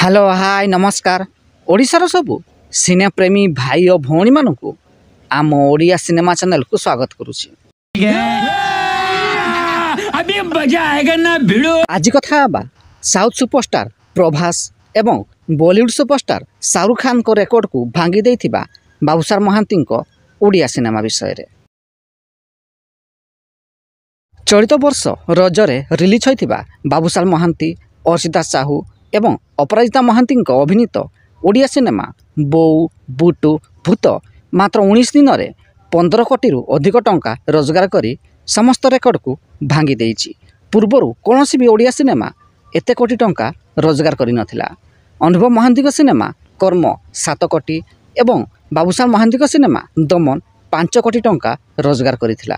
Hello hi नमस्कार ओडिशार सबु सिने प्रेमी भाई और भौणी मानू आम ओडिया सिनेमा चैनल को स्वागत करुछि। अभी मजा आएगा ना भिड़ो। आज कथा बा साउथ सुपरस्टार प्रभास एवं बॉलीवुड सुपरस्टार शाहरुख खान को रेकर्ड को भांगी देथिबा बाबूसार महांती को ओडिया सिनेमा विषय रे। चलित वर्ष रजरे रिलीज होइथिबा बाबूसार महांती अर्चिता साहू एवं अपराजिता महांती अभिनीत ओडिया सिनेमा बोऊ बुटू भूत मात्र 19 दिन में 15 कोटी अधिक टंका रोजगार करी समस्त रेकर्ड को भांगी देइछि। पूर्वर कौन भी ओडिया सिनेमा एते कोटी टंका रोजगार करि नथिला। अनुभव महांती सिनेमा कर्म 7 कोटी एवं बाबूसार महांती सिनेमा दमन 5 कोटी टंका रोजगार करिथिला।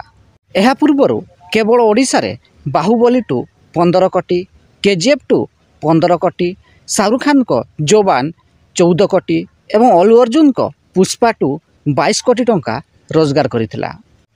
एहा पूर्वर केवल ओडिशा रे बाहुबली 2 15 कोटी, केजीएफ 2 15 कोटी, शाहरुख खान को जवान 14 कोटी एवं अल्लू अर्जुन को पुष्पा 2 22 कोटी टंका रोजगार करिथिला।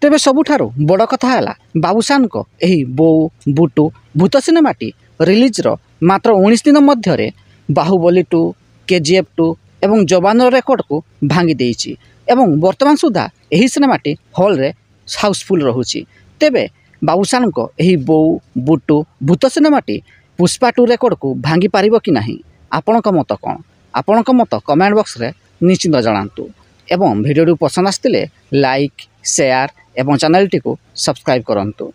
तेबे सबुठारु बड़ कथा है बाबूसान को एही बोऊ बुटू भूत सिनेमाटी रिलीज रो मात्र 19 दिन मध्य बाहुबली 2 केजीएफ 2 एवं जवान रेकर्ड को भांगी देइछि एवं वर्तमान सुधा एही सिनेमाटी हॉल रे हाउसफुल रहुछि। तेबे बाबूसान को एही बोऊ बुटू भूत सिनेमाटी पुष्पा 2 रेकर्ड को भांगी पारिबो कि नाही, आपणक मत कौन? आपणक मत कमेंट बॉक्स रे निश्चित जणांतु एवं वीडियो पसंद आस्तिले लाइक शेयर एवं चैनल टी को सब्सक्राइब करंतु।